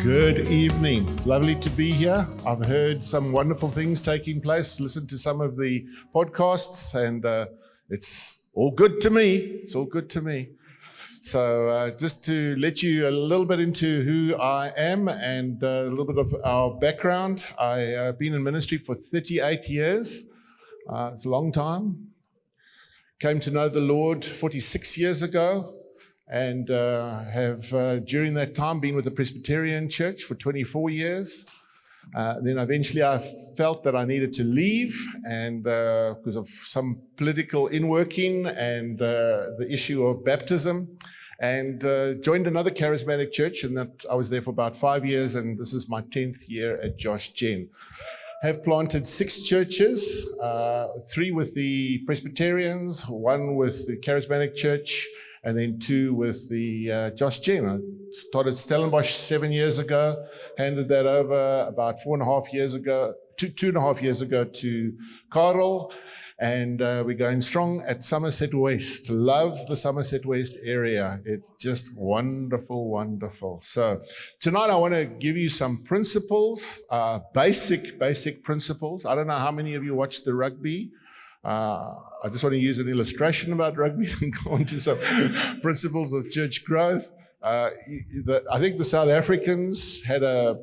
Good evening. Lovely to be here. I've heard some wonderful things taking place, listened to some of the podcasts, and it's all good to me. It's all good to me. So just to let you a little bit into who I am and a little bit of our background. I've been in ministry for 38 years. It's a long time. Came to know the Lord 46 years ago. And have during that time been with the Presbyterian Church for 24 years. Then eventually I felt that I needed to leave, and because of some political inworking and the issue of baptism, and joined another charismatic church, and that I was there for about 5 years, and this is my 10th year at Josh Gen. Have planted 6 churches, 3 with the Presbyterians, 1 with the Charismatic Church, and then 2 with the Josh Gen. I started Stellenbosch 7 years ago, handed that over about 4.5 years ago, 2.5 years ago to Carl, and we're going strong at Somerset West. Love the Somerset West area. It's just wonderful, wonderful. So tonight I want to give you some principles, basic principles. I don't know how many of you watch the rugby. I just want to use an illustration about rugby and go on to some principles of church growth. I think the South Africans had a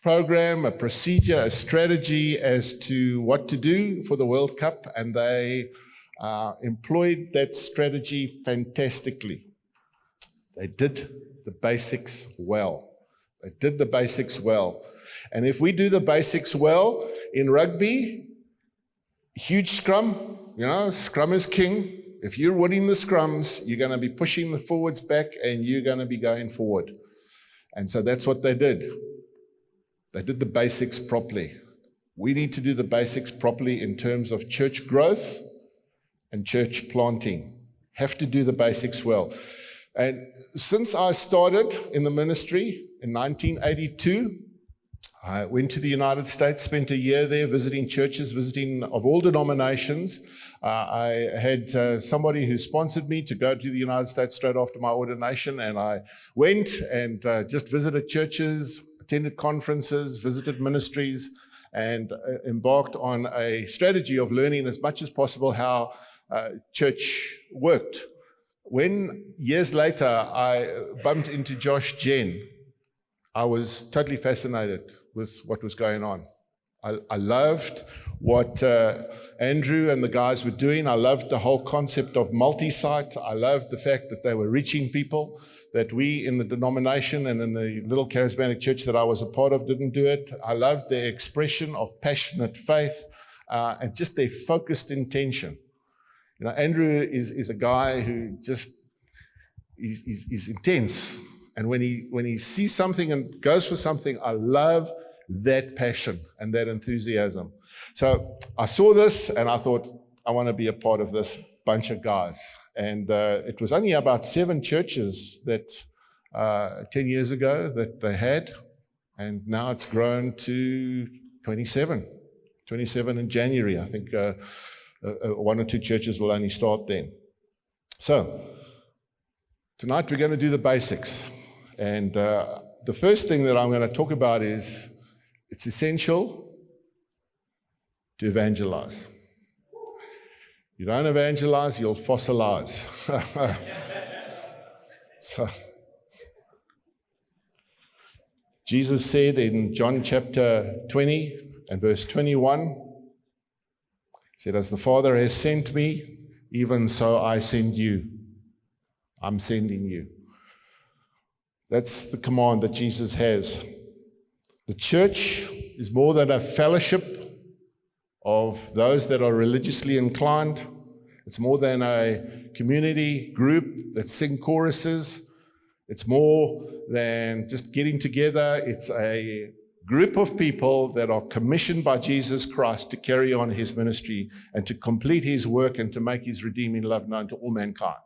program, a procedure, a strategy as to what to do for the World Cup, and they employed that strategy fantastically. They did the basics well. They did the basics well. And if we do the basics well in rugby, huge scrum, scrum is king. If you're winning the scrums, you're going to be pushing the forwards back and you're going to be going forward. And so that's what they did. They did the basics properly. We need to do the basics properly in terms of church growth and church planting. Have to do the basics well. And since I started in the ministry in 1982, I went to the United States, spent a year there visiting churches, visiting of all denominations. I had somebody who sponsored me to go to the United States straight after my ordination, and I went and just visited churches, attended conferences, visited ministries, and embarked on a strategy of learning as much as possible how church worked. When years later I bumped into Josh Gen, I was totally fascinated with what was going on. I loved what Andrew and the guys were doing. I loved the whole concept of multi-site. I loved the fact that they were reaching people, that we in the denomination and in the little charismatic church that I was a part of didn't do it. I loved their expression of passionate faith and just their focused intention. Andrew is a guy who just is intense. And when he sees something and goes for something, I love that passion and that enthusiasm. So I saw this and I thought, I want to be a part of this bunch of guys. And it was only about 7 churches that 10 years ago that they had. And now it's grown to 27. 27 in January. I think 1 or 2 churches will only start then. So tonight we're going to do the basics. And the first thing that I'm going to talk about is it's essential to evangelize. You don't evangelize, you'll fossilize. So, Jesus said in John chapter 20 and verse 21, he said, "As the Father has sent me, even so I send you." I'm sending you. That's the command that Jesus has. The church is more than a fellowship of those that are religiously inclined. It's more than a community group that sing choruses. It's more than just getting together. It's a group of people that are commissioned by Jesus Christ to carry on his ministry and to complete his work and to make his redeeming love known to all mankind.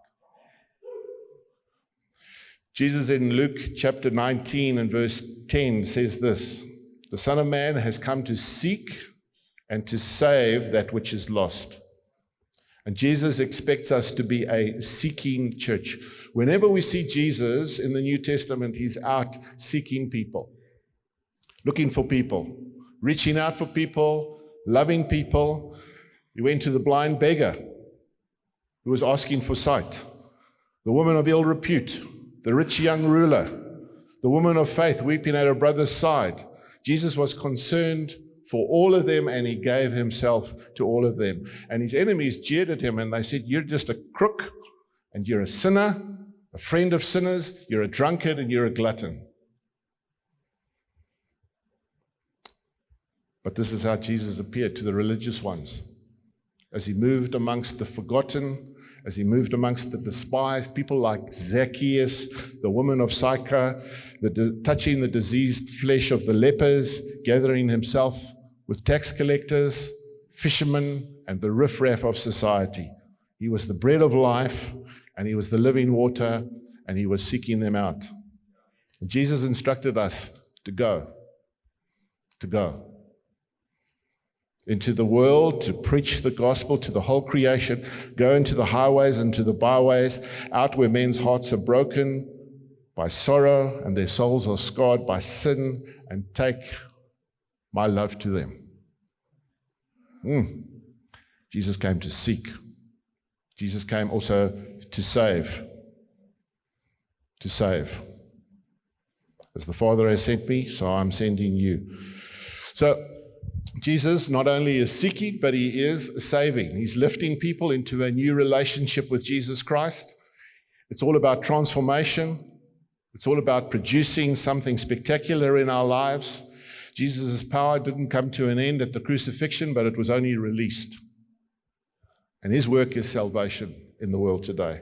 Jesus in Luke chapter 19 and verse 10 says this, "The Son of Man has come to seek and to save that which is lost." And Jesus expects us to be a seeking church. Whenever we see Jesus in the New Testament, he's out seeking people. looking for people, reaching out for people, loving people. He went to the blind beggar who was asking for sight, the woman of ill repute, the rich young ruler, the woman of faith weeping at her brother's side. Jesus was concerned for all of them, and he gave himself to all of them. And his enemies jeered at him, and they said, "You're just a crook, and you're a sinner, a friend of sinners, you're a drunkard, and you're a glutton." But this is how Jesus appeared to the religious ones. As he moved amongst the forgotten, as he moved amongst the despised, people like Zacchaeus, the woman of Sychar, touching the diseased flesh of the lepers, gathering himself with tax collectors, fishermen, and the riffraff of society. He was the bread of life, and he was the living water, and he was seeking them out. And Jesus instructed us to go into the world, to preach the gospel to the whole creation, go into the highways and to the byways, out where men's hearts are broken by sorrow and their souls are scarred by sin, and take my love to them. Jesus came to seek. Jesus came also to save. To save. As the Father has sent me, so I'm sending you. So Jesus not only is seeking, but he is saving. He's lifting people into a new relationship with Jesus Christ. It's all about transformation. It's all about producing something spectacular in our lives. Jesus' power didn't come to an end at the crucifixion, but it was only released. And his work is salvation in the world today.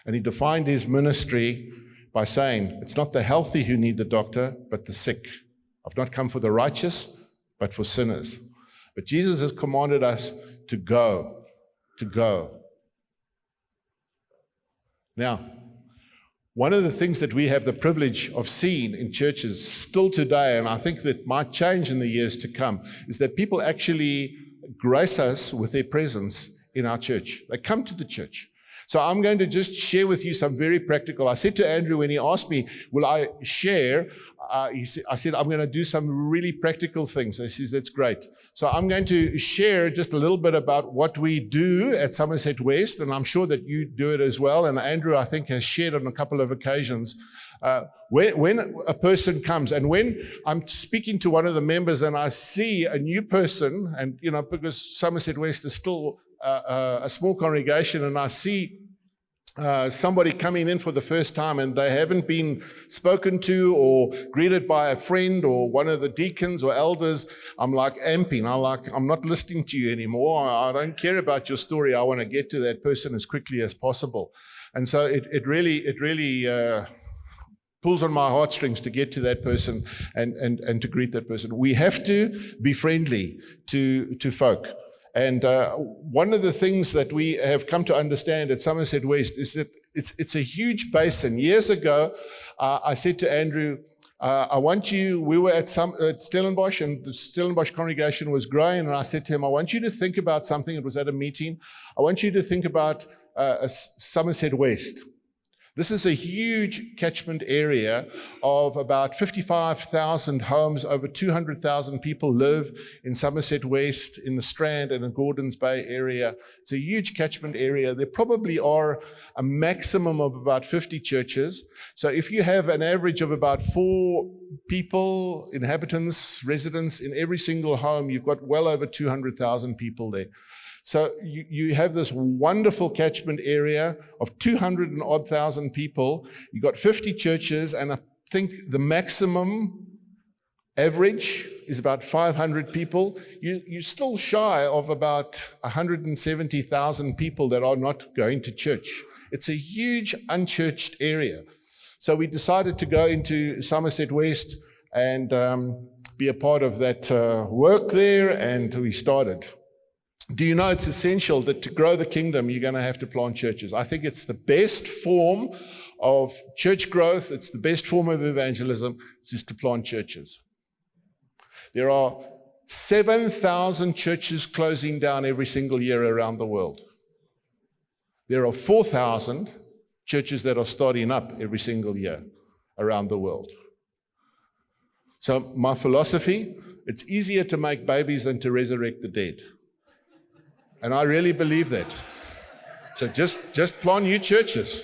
And he defined his ministry by saying, it's not the healthy who need the doctor, but the sick. I've not come for the righteous, but for sinners. But Jesus has commanded us to go. Now, one of the things that we have the privilege of seeing in churches still today, and I think that might change in the years to come, is that people actually grace us with their presence in our church. They come to the church. So I'm going to just share with you some very practical. I said to Andrew when he asked me, will I share? I said, I'm going to do some really practical things. And he says, that's great. So I'm going to share just a little bit about what we do at Somerset West, and I'm sure that you do it as well. And Andrew, I think, has shared on a couple of occasions. When a person comes, and when I'm speaking to one of the members and I see a new person, and, you know, because Somerset West is still a small congregation, and I see somebody coming in for the first time and they haven't been spoken to or greeted by a friend or one of the deacons or elders, I'm like amping. I'm not listening to you anymore. I don't care about your story. I want to get to that person as quickly as possible. And so it really pulls on my heartstrings to get to that person and to greet that person. We have to be friendly to folk. And one of the things that we have come to understand at Somerset West is that it's a huge basin. Years ago, I said to Andrew, we were at Stellenbosch, and the Stellenbosch congregation was growing, and I said to him, I want you to think about something. It was at a meeting. I want you to think about Somerset West. This is a huge catchment area of about 55,000 homes. Over 200,000 people live in Somerset West, in the Strand and in Gordons Bay area. It's a huge catchment area. There probably are a maximum of about 50 churches. So if you have an average of about 4 people, inhabitants, residents in every single home, you've got well over 200,000 people there. So you have this wonderful catchment area of 200 and odd thousand people. You've got 50 churches, and I think the maximum average is about 500 people. You're still shy of about 170,000 people that are not going to church. It's a huge unchurched area. So we decided to go into Somerset West and be a part of that work there, and we started. Do you know it's essential that to grow the kingdom, you're going to have to plant churches? I think it's the best form of church growth. It's the best form of evangelism. It's just to plant churches. There are 7,000 churches closing down every single year around the world. There are 4,000 churches that are starting up every single year around the world. So my philosophy, it's easier to make babies than to resurrect the dead. And I really believe that. So just plant new churches.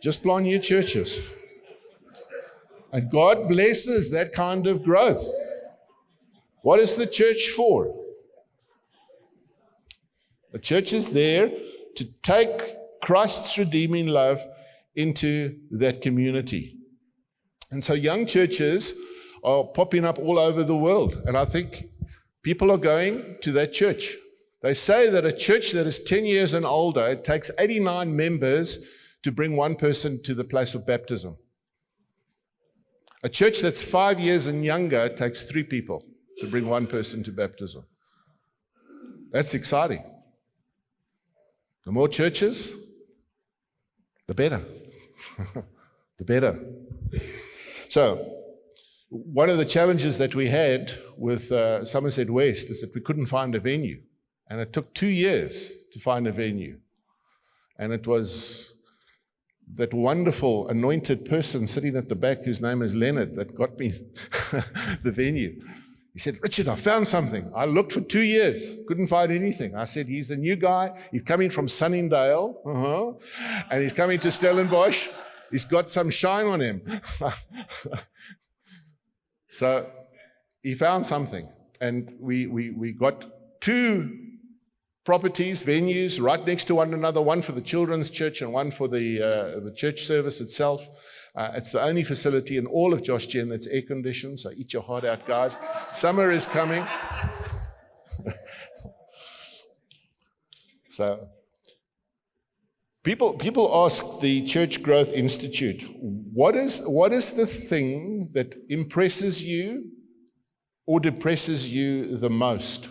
Just plant new churches. And God blesses that kind of growth. What is the church for? The church is there to take Christ's redeeming love into that community. And so young churches are popping up all over the world. And I think people are going to that church. They say that a church that is 10 years and older, it takes 89 members to bring one person to the place of baptism. A church that's 5 years and younger takes 3 people to bring one person to baptism. That's exciting. The more churches, the better. The better. So, one of the challenges that we had with Somerset West is that we couldn't find a venue. And it took 2 years to find a venue. And it was that wonderful anointed person sitting at the back whose name is Leonard that got me the venue. He said, Richard, I found something. I looked for 2 years, couldn't find anything. I said, he's a new guy. He's coming from Sunningdale, and he's coming to Stellenbosch. He's got some shine on him. So he found something, and we got 2 properties, venues, right next to one another, one for the children's church and one for the church service itself. It's the only facility in all of Josh Gen that's air-conditioned, so eat your heart out, guys. Summer is coming. So people ask the Church Growth Institute, what is the thing that impresses you or depresses you the most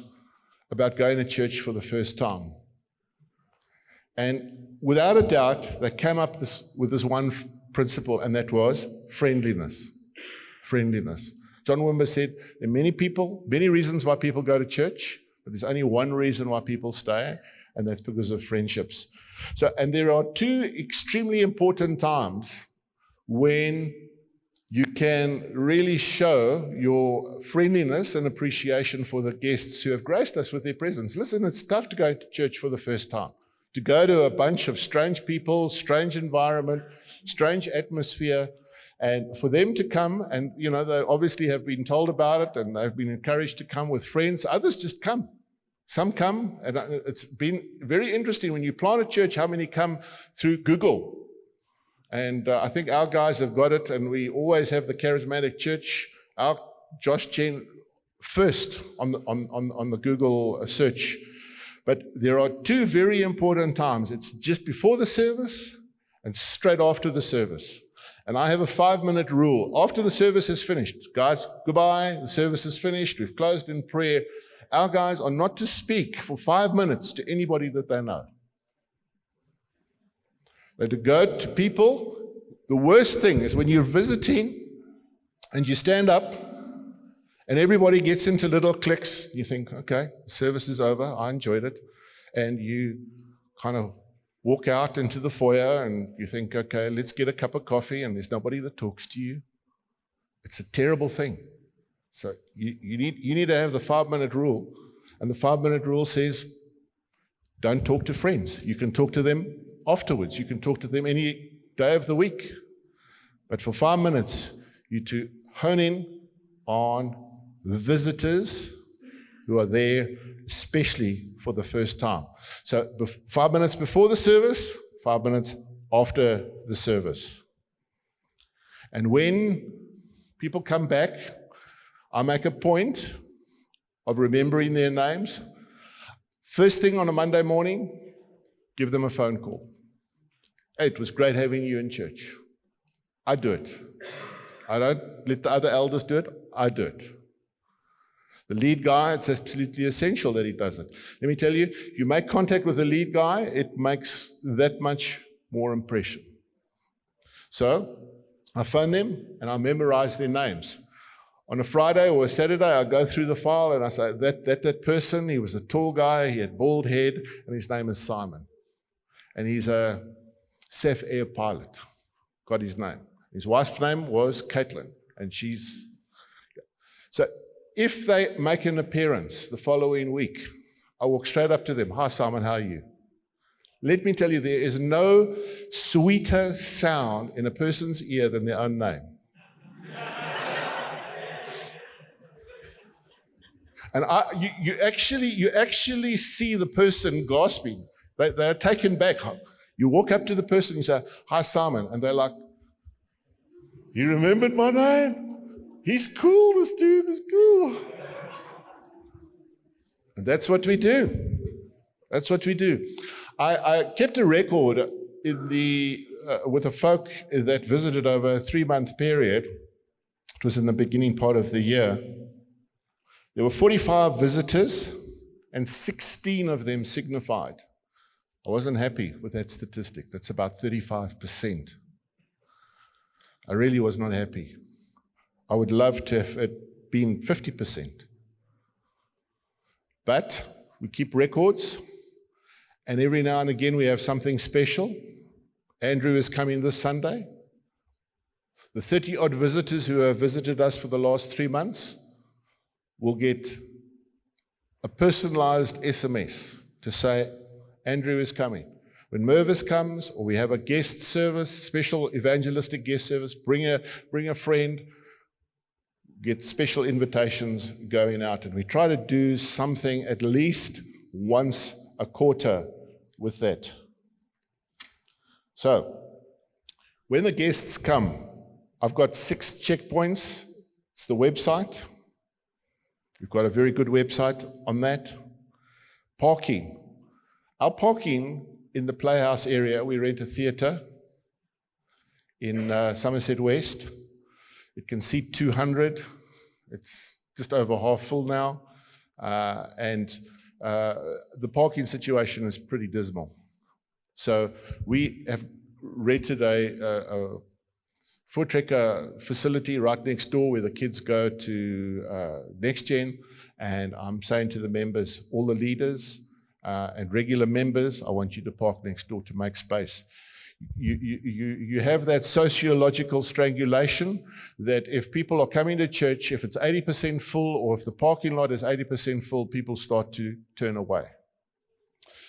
about going to church for the first time? And without a doubt, they came up with this one principle, and that was friendliness. Friendliness. John Wimber said, there are many reasons why people go to church, but there's only one reason why people stay, and that's because of friendships. So, and there are 2 extremely important times when you can really show your friendliness and appreciation for the guests who have graced us with their presence. Listen, it's tough to go to church for the first time, to go to a bunch of strange people, strange environment, strange atmosphere, and for them to come, and they obviously have been told about it and they've been encouraged to come with friends. Others just come. Some come, and it's been very interesting when you plant a church, how many come through Google. And I think our guys have got it, and we always have the charismatic church, our Josh Gen, first on the Google search. But there are 2 very important times. It's just before the service and straight after the service. And I have a 5-minute rule. After the service is finished, guys, goodbye, the service is finished, we've closed in prayer. Our guys are not to speak for 5 minutes to anybody that they know. They're to go to people. The worst thing is when you're visiting and you stand up and everybody gets into little cliques. You think, okay, the service is over, I enjoyed it. And you kind of walk out into the foyer and you think, okay, let's get a cup of coffee, and there's nobody that talks to you. It's a terrible thing. So you need to have the 5-minute rule. And the 5-minute rule says, don't talk to friends. You can talk to them afterwards. You can talk to them any day of the week. But for 5 minutes, you to hone in on visitors who are there, especially for the first time. So 5 minutes before the service, 5 minutes after the service. And when people come back, I make a point of remembering their names. First thing on a Monday morning, give them a phone call. Hey, it was great having you in church. I do it. I don't let the other elders do it. I do it. The lead guy, it's absolutely essential that he does it. Let me tell you, if you make contact with the lead guy, it makes that much more impression. So I phone them and I memorize their names. On a Friday or a Saturday, I go through the file and I say, that person, he was a tall guy, he had bald head, and his name is Simon. And he's a SAF Air pilot, got his name. His wife's name was Caitlin, and she's So if they make an appearance the following week, I walk straight up to them. Hi, Simon, how are you? Let me tell you, there is no sweeter sound in a person's ear than their own name. And you actually see the person gasping. They're taken back. You walk up to the person and you say, hi, Simon. And they're like, you remembered my name? He's cool, this dude is cool. And that's what we do. That's what we do. I kept a record with the folk that visited over a 3-month period. It was in the beginning part of the year. There were 45 visitors, and 16 of them signified. I wasn't happy with that statistic. That's about 35%. I really was not happy. I would love to have it been 50%. But we keep records, and every now and again we have something special. Andrew is coming this Sunday. The 30-odd visitors who have visited us for the last 3 months will get a personalized SMS to say, Andrew is coming. When Mervis comes, or we have a guest service, special evangelistic guest service, bring a friend, get special invitations going out. And we try to do something at least once a quarter with that. So, when the guests come, I've got 6 checkpoints. It's the website. We've got a very good website on that. Parking. Our parking in the Playhouse area, we rent a theatre in Somerset West. It can seat 200. It's just over half full now. And the parking situation is pretty dismal. So we have rented a Voortrekker facility right next door where the kids go to Next Gen, and I'm saying to the members, all the leaders and regular members, I want you to park next door to make space. You have that sociological strangulation that if people are coming to church, if it's 80% full or if the parking lot is 80% full, people start to turn away.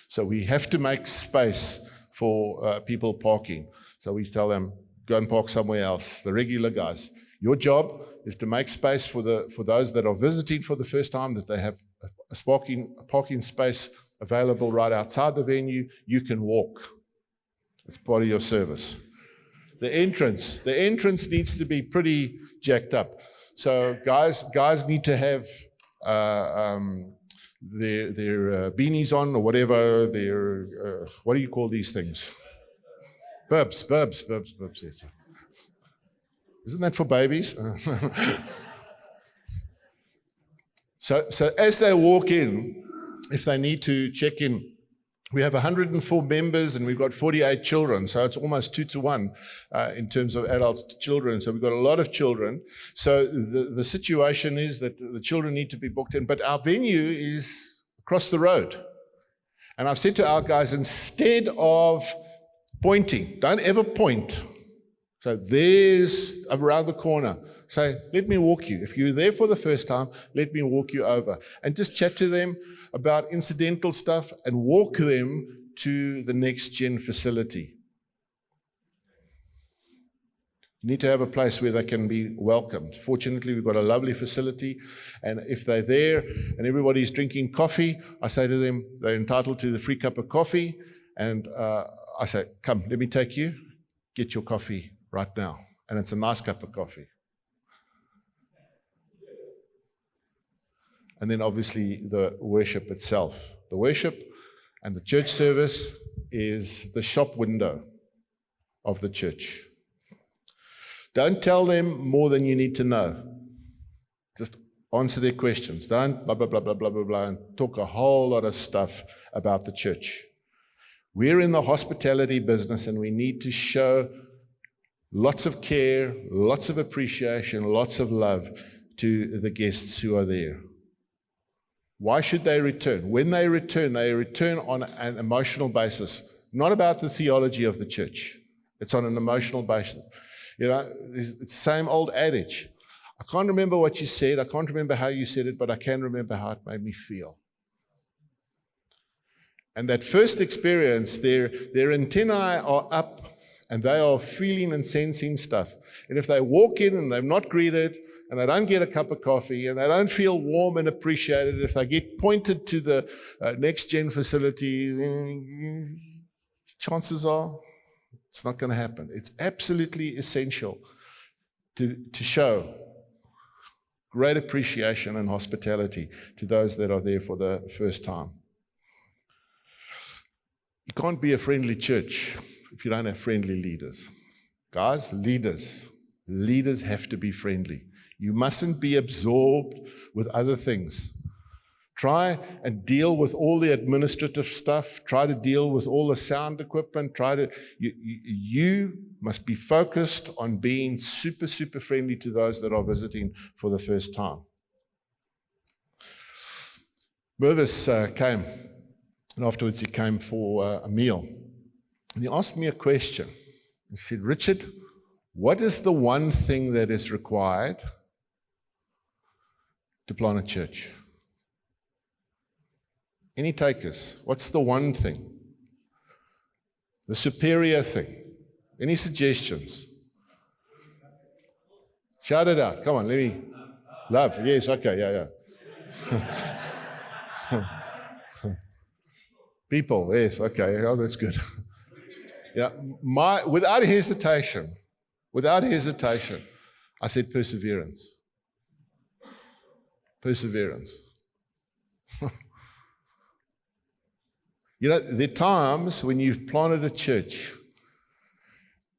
So we have to make space for people parking. So we tell them, go and park somewhere else, the regular guys. Your job is to make space for those that are visiting for the first time, that they have a parking space available right outside the venue. You can walk. It's part of your service. The entrance needs to be pretty jacked up. So guys need to have their beanies on or whatever. Their what do you call these things? Bubs. Yes. Isn't that for babies? So as they walk in, if they need to check in, we have 104 members and we've got 48 children, so it's almost 2 to 1 in terms of adults to children. So we've got a lot of children. So the situation is that the children need to be booked in, but our venue is across the road. And I've said to our guys, instead of pointing, don't ever point. So there's around the corner. Say, let me walk you. If you're there for the first time, let me walk you over. And just chat to them about incidental stuff and walk them to the Next Gen facility. You need to have a place where they can be welcomed. Fortunately, we've got a lovely facility, and if they're there and everybody's drinking coffee, I say to them, they're entitled to the free cup of coffee, and I say, come, let me take you, get your coffee right now. And it's a nice cup of coffee. And then obviously the worship itself. The worship and the church service is the shop window of the church. Don't tell them more than you need to know. Just answer their questions. Don't blah, blah, blah, blah, blah, blah, blah, and talk a whole lot of stuff about the church. We're in the hospitality business and we need to show lots of care, lots of appreciation, lots of love to the guests who are there. Why should they return? When they return on an emotional basis, not about the theology of the church. It's on an emotional basis. You know, it's the same old adage. I can't remember what you said. I can't remember how you said it, but I can remember how it made me feel. And that first experience, their antennae are up and they are feeling and sensing stuff. And if they walk in and they're not greeted and they don't get a cup of coffee and they don't feel warm and appreciated, if they get pointed to the next gen facility, chances are it's not going to happen. It's absolutely essential to show great appreciation and hospitality to those that are there for the first time. You can't be a friendly church if you don't have friendly leaders. Guys, leaders have to be friendly. You mustn't be absorbed with other things. Try and deal with all the administrative stuff. Try to deal with all the sound equipment. You must be focused on being super, super friendly to those that are visiting for the first time. Mervis came, and afterwards he came for a meal. And he asked me a question. He said, Richard, what is the one thing that is required to plant a church? Any takers? What's the one thing? The superior thing? Any suggestions? Shout it out. Come on, let me. Love. Yes, okay, yeah. People, yes, okay. Oh, that's good. Yeah, without hesitation, I said perseverance. Perseverance. You know, there are times when you've planted a church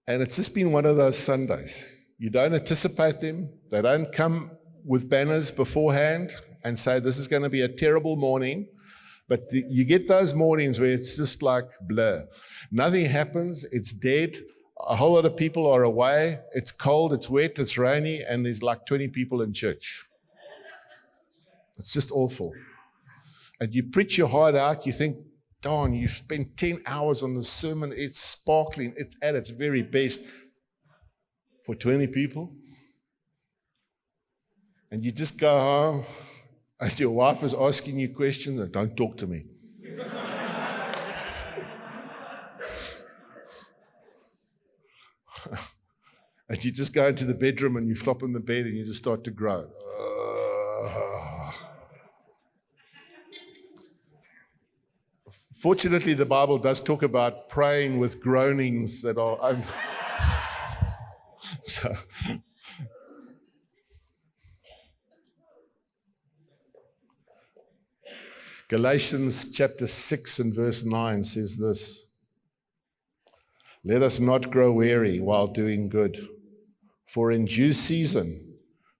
and it's just been one of those Sundays. You don't anticipate them. They don't come with banners beforehand and say, this is going to be a terrible morning. But you get those mornings where it's just like blur. Nothing happens. It's dead. A whole lot of people are away. It's cold, it's wet, it's rainy, and there's like 20 people in church. It's just awful. And you preach your heart out. You think, darn, you've spent 10 hours on the sermon. It's sparkling. It's at its very best for 20 people. And you just go home and your wife is asking you questions and don't talk to me. And you just go into the bedroom and you flop in the bed and you just start to groan. Fortunately, the Bible does talk about praying with groanings that are... So, Galatians chapter 6 and verse 9 says this, let us not grow weary while doing good, for in due season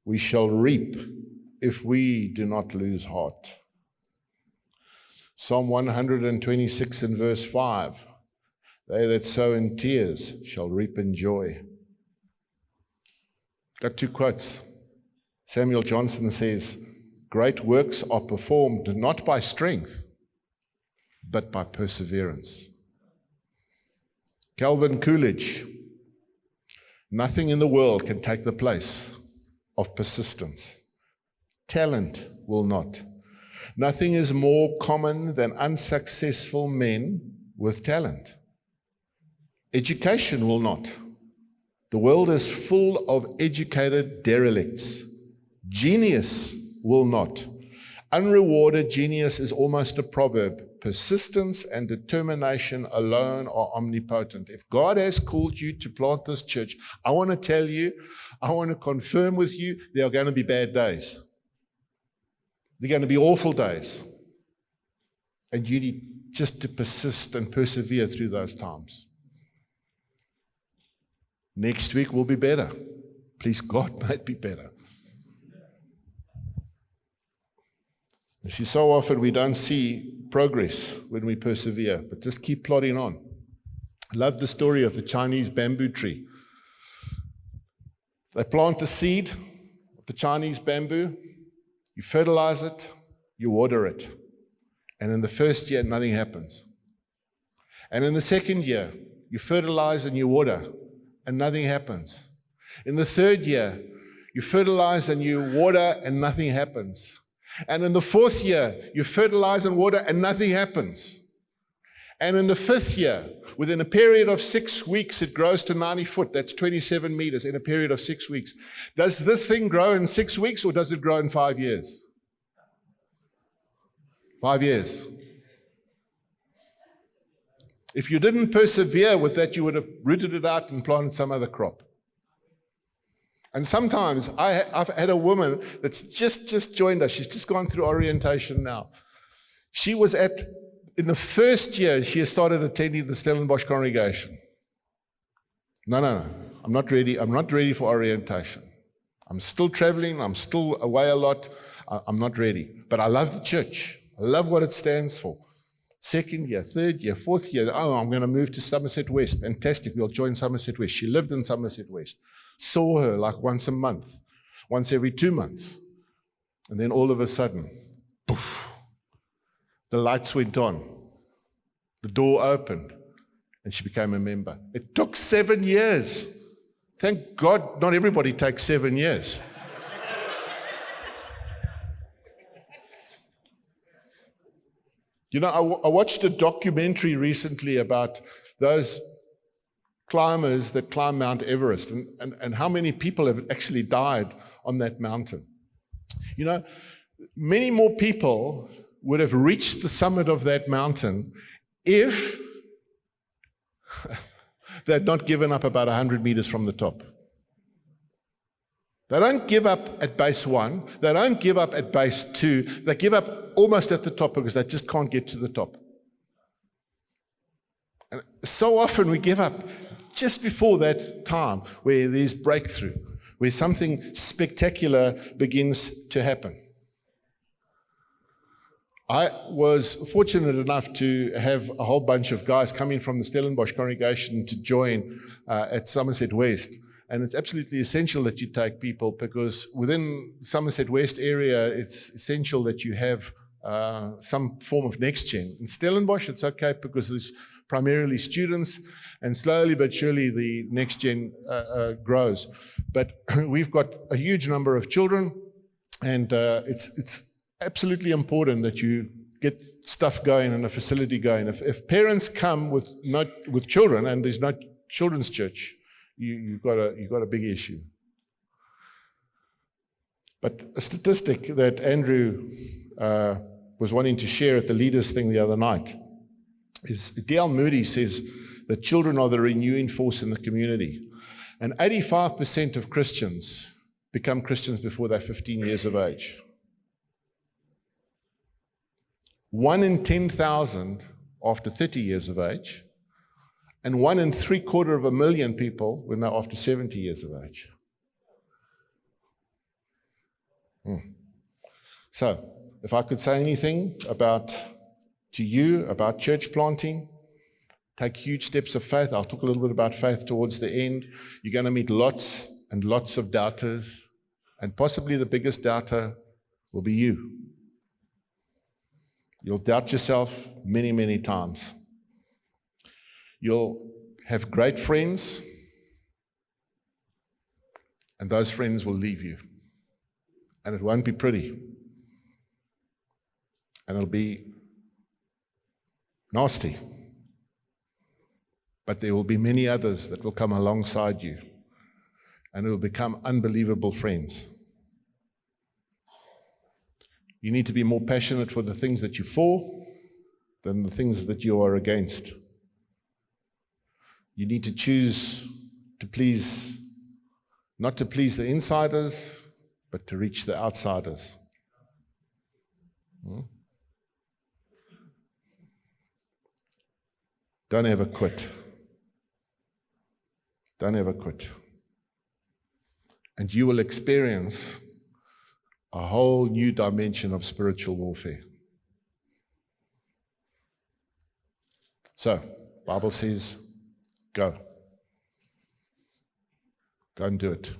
we shall reap if we do not lose heart. Psalm 126 and verse 5, they that sow in tears shall reap in joy. Got two quotes. Samuel Johnson says, great works are performed not by strength, but by perseverance. Calvin Coolidge, nothing in the world can take the place of persistence. Talent will not. Nothing is more common than unsuccessful men with talent. Education will not. The world is full of educated derelicts. Genius will not. Unrewarded genius is almost a proverb. Persistence and determination alone are omnipotent. If God has called you to plant this church, I want to tell you, I want to confirm with you, there are going to be bad days. They're going to be awful days. And you need just to persist and persevere through those times. Next week will be better. Please God, may it be better. You see, so often we don't see progress when we persevere, but just keep plodding on. I love the story of the Chinese bamboo tree. They plant the seed of the Chinese bamboo, you fertilize it, you water it. And in the first year, nothing happens. And in the second year, you fertilize and you water, and nothing happens. In the third year, You fertilize and you water and nothing happens. And in the 4th year, you fertilize and water and nothing happens. And in the 5th year, within a period of 6 weeks, it grows to 90 foot. That's 27 meters in a period of 6 weeks. Does this thing grow in 6 weeks or does it grow in 5 years? 5 years. If you didn't persevere with that, you would have rooted it out and planted some other crop. And sometimes I've had a woman that's just joined us. She's just gone through orientation now. She was in the 1st year, she has started attending the Stellenbosch congregation. No. I'm not ready. I'm not ready for orientation. I'm still traveling. I'm still away a lot. I'm not ready. But I love the church. I love what it stands for. 2nd year, 3rd year, 4th year. Oh, I'm going to move to Somerset West. Fantastic. We'll join Somerset West. She lived in Somerset West. Saw her like once a month, once every 2 months. And then all of a sudden, poof, the lights went on. The door opened and she became a member. It took 7 years. Thank God not everybody takes 7 years. You know, I watched a documentary recently about those climbers that climb Mount Everest and how many people have actually died on that mountain. You know, many more people would have reached the summit of that mountain if they'd not given up about 100 meters from the top. They don't give up at base 1. They don't give up at base 2. They give up almost at the top because they just can't get to the top. And so often we give up just before that time where there's breakthrough, where something spectacular begins to happen. I was fortunate enough to have a whole bunch of guys coming from the Stellenbosch congregation to join at Somerset West. And it's absolutely essential that you take people because within Somerset West area, it's essential that you have some form of next gen. In Stellenbosch, it's okay because there's primarily students, and slowly but surely the next gen grows. But we've got a huge number of children, and it's absolutely important that you get stuff going and a facility going. If parents come with children and there's no children's church, you've got a big issue. But a statistic that Andrew was wanting to share at the leaders thing the other night is D.L. Moody says that children are the renewing force in the community. And 85% of Christians become Christians before they're 15 years of age. 1 in 10,000 after 30 years of age, and 1 in 750,000 people when they're after 70 years of age. So, if I could say anything to you about church planting, take huge steps of faith. I'll talk a little bit about faith towards the end. You're going to meet lots and lots of doubters, and possibly the biggest doubter will be you. You'll doubt yourself many, many times. You'll have great friends, and those friends will leave you. And it won't be pretty. And it'll be nasty. But there will be many others that will come alongside you, and it will become unbelievable friends. You need to be more passionate for the things that you're for than the things that you are against. You need to choose to please, not to please the insiders, but to reach the outsiders. Don't ever quit. Don't ever quit. And you will experience a whole new dimension of spiritual warfare. So, the Bible says, go. Go and do it.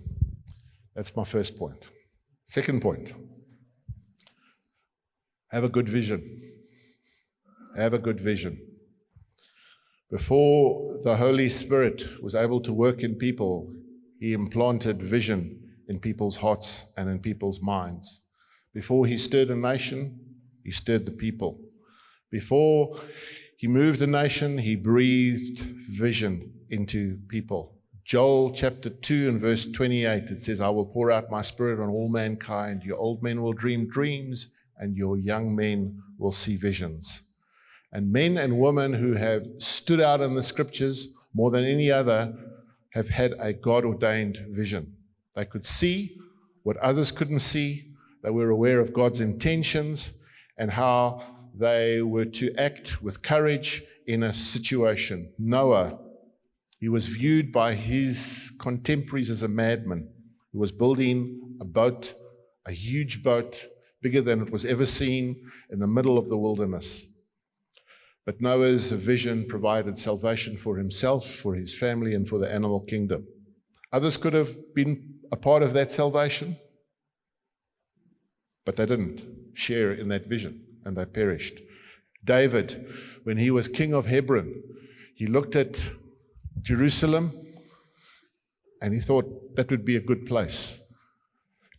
That's my first point. Second point, have a good vision. Have a good vision. Before the Holy Spirit was able to work in people, He implanted vision in people's hearts and in people's minds. Before he stirred a nation, he stirred the people. Before he moved a nation, he breathed vision into people. Joel chapter 2 and verse 28, it says, I will pour out my spirit on all mankind. Your old men will dream dreams, and your young men will see visions. And men and women who have stood out in the scriptures more than any other have had a God-ordained vision. They could see what others couldn't see. They were aware of God's intentions and how they were to act with courage in a situation. Noah, he was viewed by his contemporaries as a madman. He was building a boat, a huge boat, bigger than it was ever seen, in the middle of the wilderness. But Noah's vision provided salvation for himself, for his family, and for the animal kingdom. Others could have been a part of that salvation, but they didn't share in that vision, and they perished. David, when he was king of Hebron, he looked at Jerusalem, and he thought that would be a good place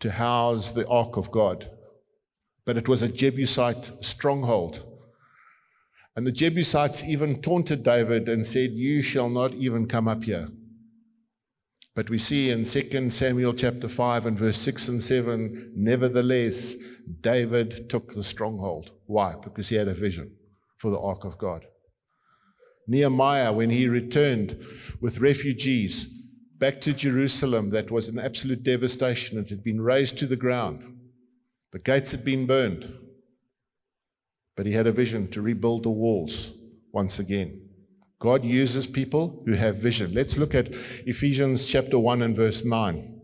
to house the ark of God. But it was a Jebusite stronghold. And the Jebusites even taunted David and said, you shall not even come up here. But we see in 2 Samuel chapter 5 and verse 6 and 7, nevertheless, David took the stronghold. Why? Because he had a vision for the ark of God. Nehemiah, when he returned with refugees back to Jerusalem, that was an absolute devastation. It had been razed to the ground. The gates had been burned. But he had a vision to rebuild the walls once again. God uses people who have vision. Let's look at Ephesians chapter 1 and verse 9.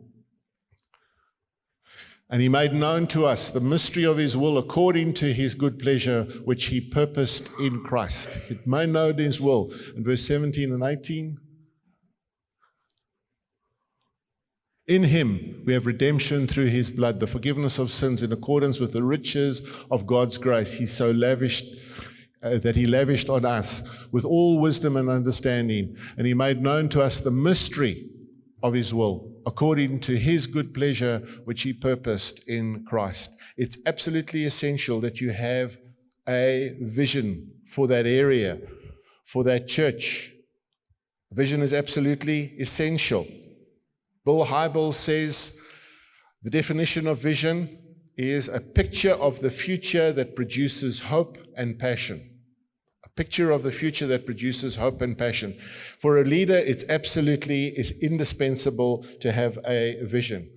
And he made known to us the mystery of his will according to his good pleasure, which he purposed in Christ. It made known his will. In verse 17 and 18. In him we have redemption through his blood, the forgiveness of sins in accordance with the riches of God's grace. He so lavished that he lavished on us with all wisdom and understanding. And he made known to us the mystery of his will, according to his good pleasure, which he purposed in Christ. It's absolutely essential that you have a vision for that area, for that church. Vision is absolutely essential. Bill Hybels says the definition of vision is a picture of the future that produces hope and passion. A picture of the future that produces hope and passion. For a leader, it's indispensable to have a vision.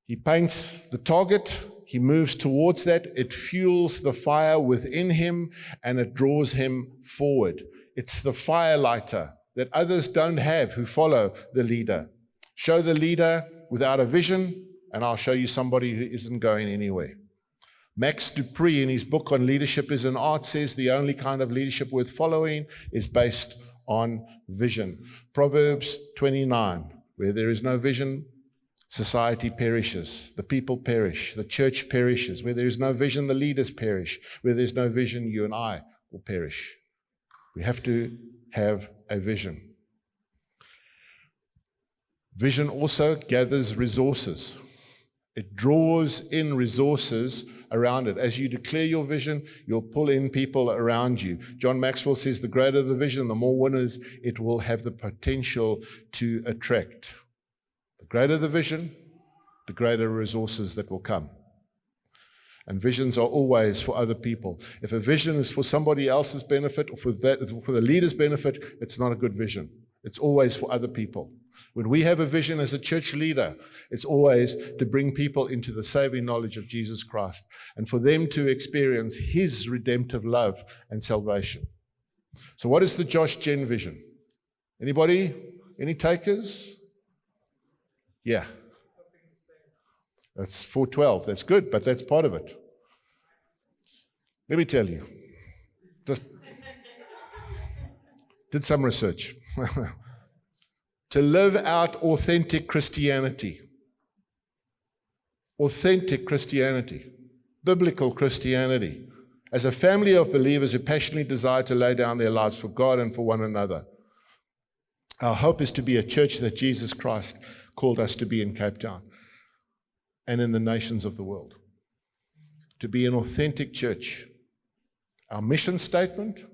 He paints the target, he moves towards that, it fuels the fire within him, and it draws him forward. It's the firelighter that others don't have who follow the leader. Show the leader without a vision, and I'll show you somebody who isn't going anywhere. Max Dupree, in his book on leadership is an art, says the only kind of leadership worth following is based on vision. Proverbs 29, where there is no vision, society perishes, the people perish, the church perishes. Where there is no vision, the leaders perish. Where there's no vision, you and I will perish. We have to have a vision. Vision also gathers resources. It draws in resources around it. As you declare your vision, you'll pull in people around you. John Maxwell says the greater the vision, the more winners it will have the potential to attract. The greater the vision, the greater resources that will come. And visions are always for other people. If a vision is for somebody else's benefit or for the leader's benefit, it's not a good vision. It's always for other people. When we have a vision as a church leader, it's always to bring people into the saving knowledge of Jesus Christ and for them to experience his redemptive love and salvation. So what is the Josh Gen vision? Anybody? Any takers? Yeah. That's 412. That's good, but that's part of it. Let me tell you. Just did some research. To live out authentic Christianity. Authentic Christianity. Biblical Christianity. As a family of believers who passionately desire to lay down their lives for God and for one another. Our hope is to be a church that Jesus Christ called us to be in Cape Town. and in the nations of the world. To be an authentic church. Our mission statement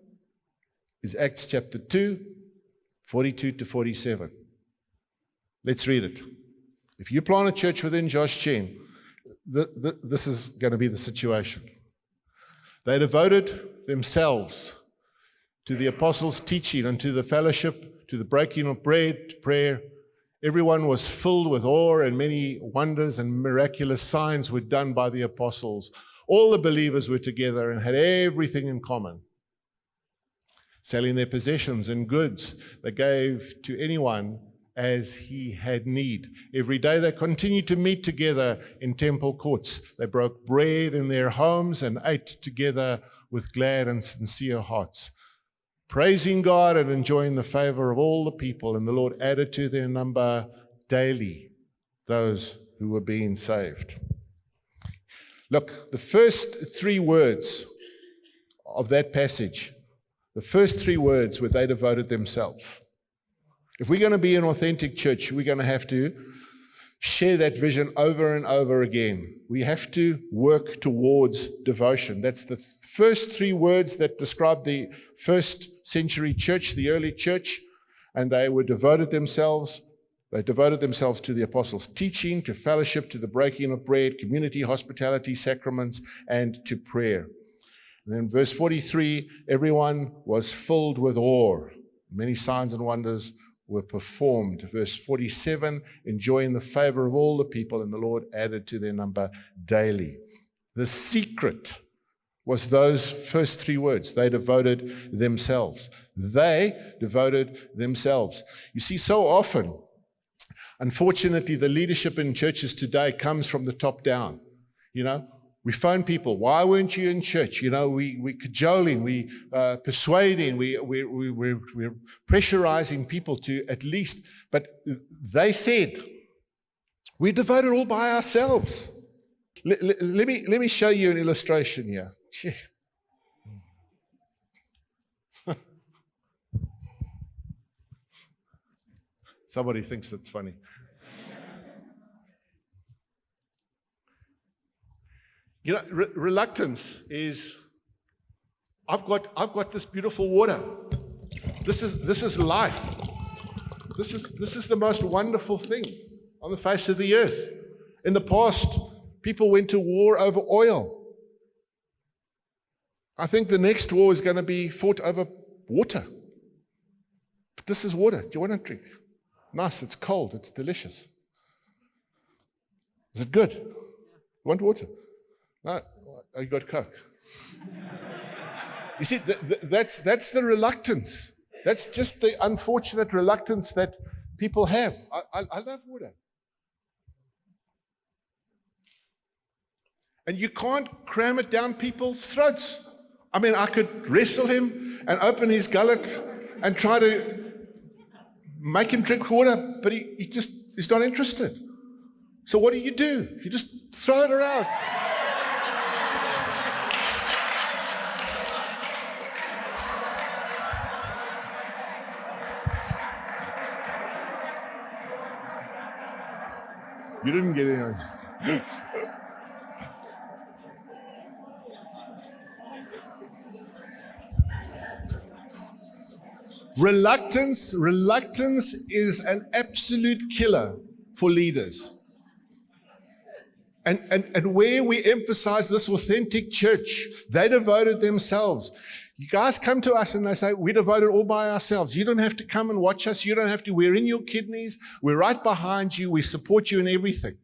is Acts chapter 2, 42 to 47. Let's read it. If you plant a church within Josh Chen, this is going to be the situation. They devoted themselves to the apostles' teaching and to the fellowship, to the breaking of bread, to prayer. Everyone was filled with awe, and many wonders and miraculous signs were done by the apostles. All the believers were together and had everything in common. Selling their possessions and goods, they gave to anyone as he had need. Every day they continued to meet together in temple courts. They broke bread in their homes and ate together with glad and sincere hearts, praising God and enjoying the favor of all the people. And the Lord added to their number daily those who were being saved. Look, the first three words of that passage, the first three words were they devoted themselves. If we're going to be an authentic church, we're going to have to share that vision over and over again. We have to work towards devotion. That's the first three words that describe the first century church, the early church, and they devoted themselves to the apostles' teaching, to fellowship, to the breaking of bread, community, hospitality, sacraments, and to prayer. And then verse 43, everyone was filled with awe. Many signs and wonders were performed. Verse 47, enjoying the favor of all the people, and the Lord added to their number daily. The secret was those first three words. They devoted themselves. They devoted themselves. You see, so often, unfortunately, the leadership in churches today comes from the top down. We phone people, why weren't you in church? We cajoling, we persuading, we're pressurizing people to at least, but they said, we devoted all by ourselves. Let me show you an illustration here. Somebody thinks that's funny. Reluctance is, I've got this beautiful water. This is life. This is the most wonderful thing on the face of the earth. In the past, people went to war over oil. I think the next war is going to be fought over water. But this is water. Do you want to drink? Nice, it's cold, it's delicious. Is it good? You want water? No, you got Coke. You see, that's the reluctance. That's just the unfortunate reluctance that people have. I love water. And you can't cram it down people's throats. I mean, I could wrestle him and open his gullet and try to make him drink water, but he's not interested. So what do? You just throw it around. You didn't get any. Reluctance is an absolute killer for leaders. And where we emphasize this authentic church, they devoted themselves. You guys come to us and they say, we devoted all by ourselves. You don't have to come and watch us. You don't have to. We're in your kidneys. We're right behind you. We support you in everything.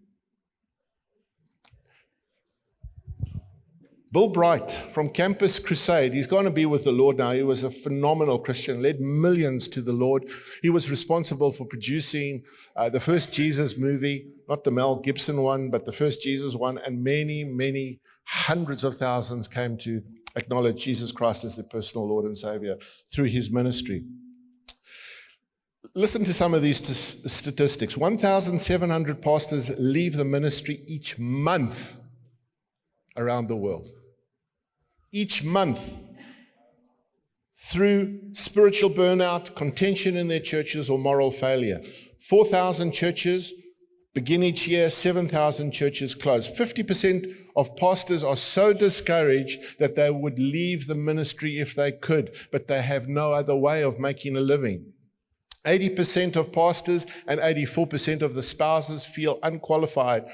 Bill Bright from Campus Crusade, he's going to be with the Lord now. He was a phenomenal Christian, led millions to the Lord. He was responsible for producing the first Jesus movie, not the Mel Gibson one, but the first Jesus one, and many, many hundreds of thousands came to acknowledge Jesus Christ as their personal Lord and Savior through his ministry. Listen to some of these statistics. 1,700 pastors leave the ministry each month around the world. Each month, through spiritual burnout, contention in their churches, or moral failure. 4,000 churches Begin each year, 7,000 churches close. 50% of pastors are so discouraged that they would leave the ministry if they could, but they have no other way of making a living. 80% of pastors and 84% of the spouses feel unqualified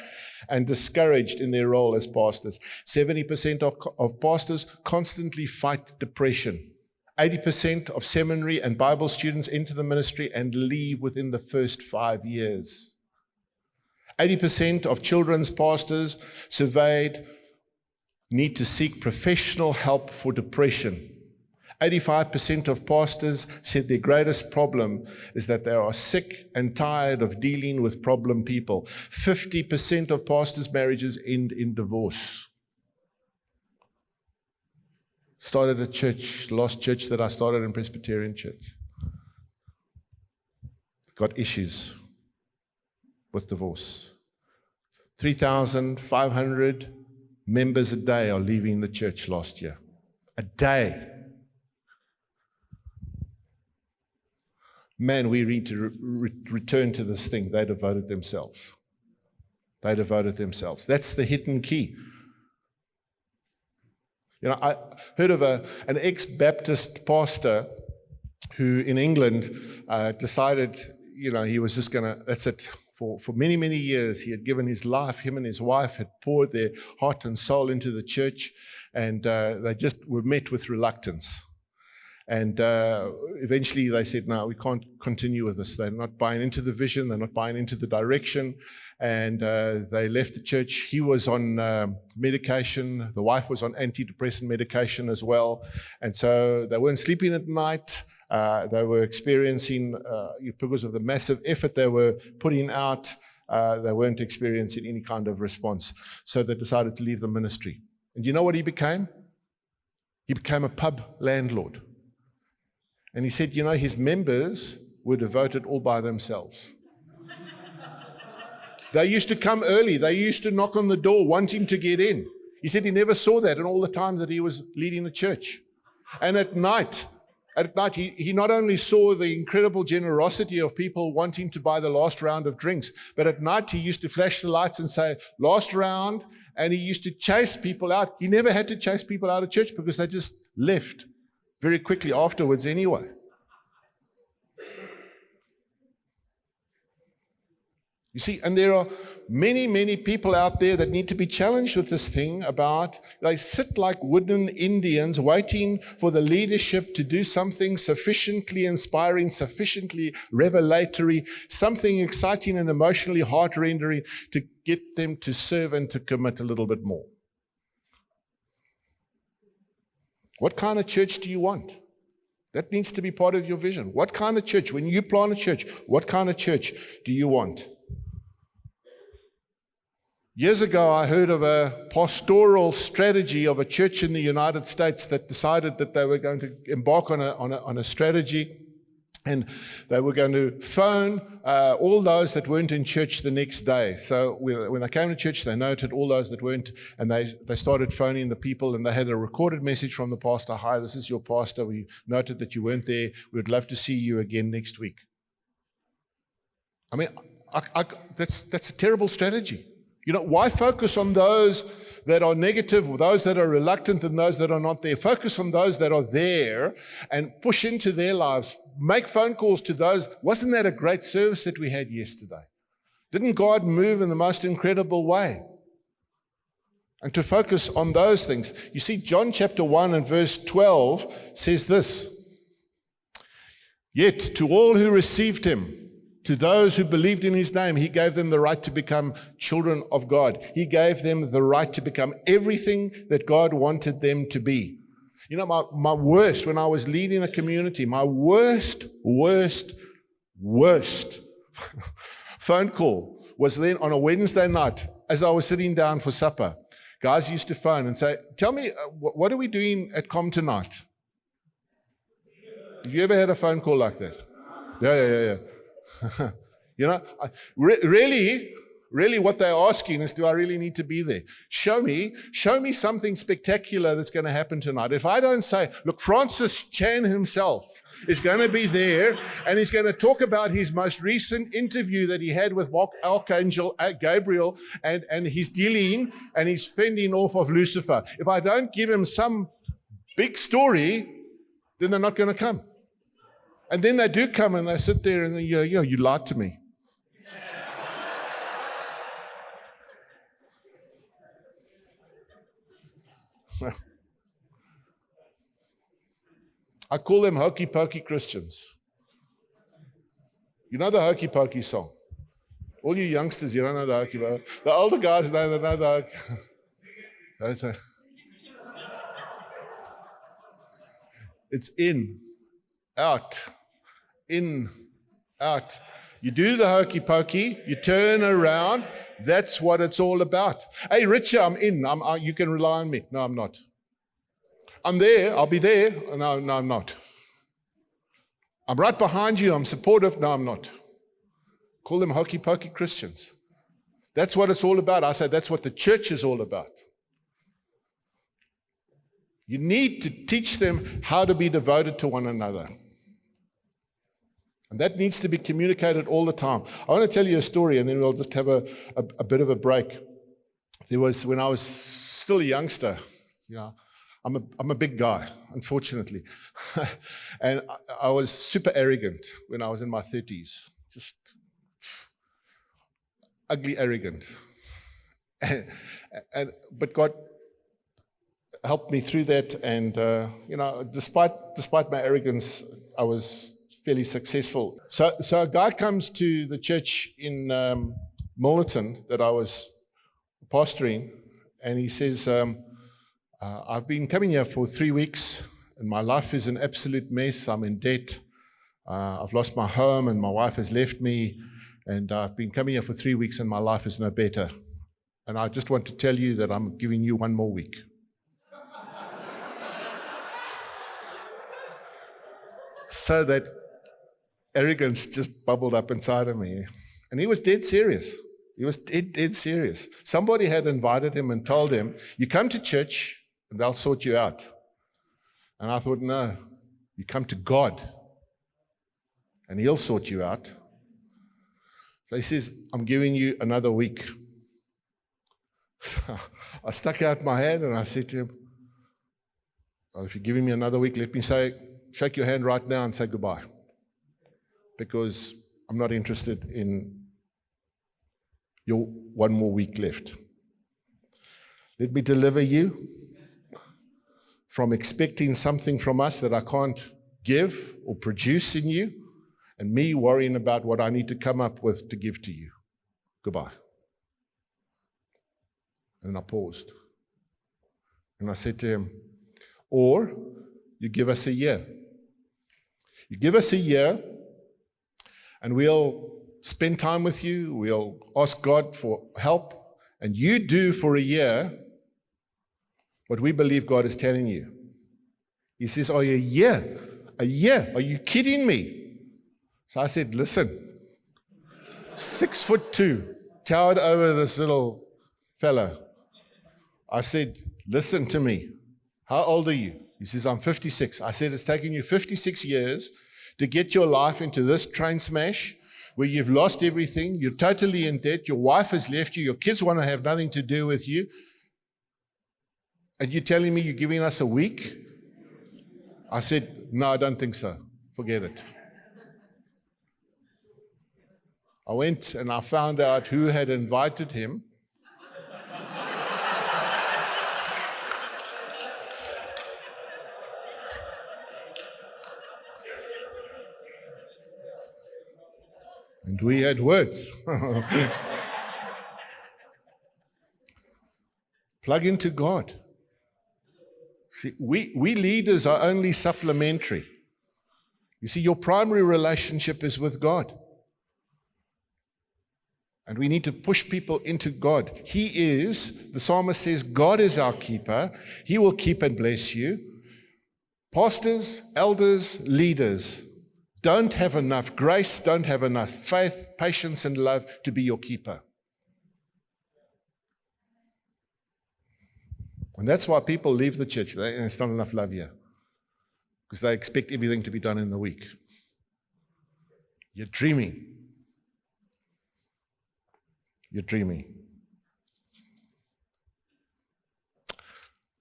and discouraged in their role as pastors. 70% of pastors constantly fight depression. 80% of seminary and Bible students enter the ministry and leave within the first 5 years. 80% of children's pastors surveyed need to seek professional help for depression. 85% of pastors said their greatest problem is that they are sick and tired of dealing with problem people. 50% of pastors' marriages end in divorce. Started a church, last church that I started in Presbyterian Church. Got issues with divorce. 3,500 members a day are leaving the church last year. A day. Man, we need to return to this thing. They devoted themselves. They devoted themselves. That's the hidden key. You know, I heard of an ex-Baptist pastor who in England decided, you know, he was just going to, that's it. For many, many years, he had given his life. Him and his wife had poured their heart and soul into the church, and they just were met with reluctance. And eventually they said, no, we can't continue with this. They're not buying into the vision. They're not buying into the direction. And they left the church. He was on medication. The wife was on antidepressant medication as well. And so they weren't sleeping at night. They were experiencing, because of the massive effort they were putting out, they weren't experiencing any kind of response. So they decided to leave the ministry. And you know what he became? He became a pub landlord. And he said, you know, his members were devoted all by themselves. They used to come early. They used to knock on the door wanting to get in. He said he never saw that in all the time that he was leading the church. And at night, he not only saw the incredible generosity of people wanting to buy the last round of drinks, but at night he used to flash the lights and say, last round, and he used to chase people out. He never had to chase people out of church because they just left very quickly afterwards anyway. You see, and there are many, many people out there that need to be challenged with this thing about, they sit like wooden Indians waiting for the leadership to do something sufficiently inspiring, sufficiently revelatory, something exciting and emotionally heart-rendering to get them to serve and to commit a little bit more. What kind of church do you want? That needs to be part of your vision. What kind of church, when you plant a church, what kind of church do you want? Years ago, I heard of a pastoral strategy of a church in the United States that decided that they were going to embark on a strategy, and they were going to phone all those that weren't in church the next day. So when they came to church, they noted all those that weren't, and they started phoning the people, and they had a recorded message from the pastor. Hi, this is your pastor. We noted that you weren't there. We would love to see you again next week. I mean, that's a terrible strategy. You know, why focus on those that are negative, or those that are reluctant, and those that are not there? Focus on those that are there and push into their lives. Make phone calls to those. Wasn't that a great service that we had yesterday? Didn't God move in the most incredible way? And to focus on those things. You see, John chapter 1 and verse 12 says this. Yet to all who received him, to those who believed in his name, he gave them the right to become children of God. He gave them the right to become everything that God wanted them to be. You know, my worst, when I was leading a community, my worst phone call was then on a Wednesday night as I was sitting down for supper. Guys used to phone and say, tell me, what are we doing at Com tonight? Have you ever had a phone call like that? Yeah. You know, really, Really what they're asking is, do I really need to be there? Show me something spectacular that's going to happen tonight. If I don't say, look, Francis Chan himself is going to be there, and he's going to talk about his most recent interview that he had with Archangel Gabriel, and he's dealing and he's fending off of Lucifer. If I don't give him some big story, then they're not going to come. And then they do come and they sit there and they, you lied to me. I call them hokey pokey Christians. You know the hokey pokey song? All you youngsters, you don't know the hokey pokey. The older guys know the hokey. It's in, out, in, out. You do the hokey pokey, you turn around. That's what it's all about. Hey, Richard, I'm in. You can rely on me. No, I'm not. I'm there. I'll be there. No, I'm not. I'm right behind you. I'm supportive. No, I'm not. Call them hokey pokey Christians. That's what it's all about. I say that's what the church is all about. You need to teach them how to be devoted to one another. And that needs to be communicated all the time. I want to tell you a story, and then we'll just have a bit of a break. There was, when I was still a youngster, I'm a big guy, unfortunately. And I was super arrogant when I was in my 30s. Just ugly arrogant. But God helped me through that, and despite my arrogance, I was fairly successful. So a guy comes to the church in Milnerton that I was pastoring, and he says, I've been coming here for 3 weeks, and my life is an absolute mess. I'm in debt. I've lost my home, and my wife has left me, and I've been coming here for 3 weeks, and my life is no better. And I just want to tell you that I'm giving you 1 more week. So that arrogance just bubbled up inside of me. And he was dead serious. He was dead serious. Somebody had invited him and told him, you come to church and they'll sort you out. And I thought, no, you come to God and he'll sort you out. So he says, I'm giving you another week. So I stuck out my hand and I said to him, well, if you're giving me another week, let me shake your hand right now and say goodbye. Because I'm not interested in your 1 more week left. Let me deliver you from expecting something from us that I can't give or produce in you, and me worrying about what I need to come up with to give to you. Goodbye. And I paused. And I said to him, or you give us a year. You give us a year, and we'll spend time with you, we'll ask God for help, and you do for a year what we believe God is telling you. He says, oh, a year? A year? Are you kidding me? So I said, listen, 6'2", towered over this little fellow. I said, listen to me. How old are you? He says, I'm 56. I said, it's taken you 56 years to get your life into this train smash where you've lost everything, you're totally in debt, your wife has left you, your kids want to have nothing to do with you, and you're telling me you're giving us a week? I said, no, I don't think so. Forget it. I went and I found out who had invited him. And we had words. Plug into God. See, we leaders are only supplementary. You see, your primary relationship is with God. And we need to push people into God. He is, the psalmist says, God is our keeper. He will keep and bless you. Pastors, elders, leaders don't have enough grace, don't have enough faith, patience, and love to be your keeper. And that's why people leave the church. There's not enough love here. Because they expect everything to be done in the week. You're dreaming. You're dreaming.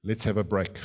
Let's have a break.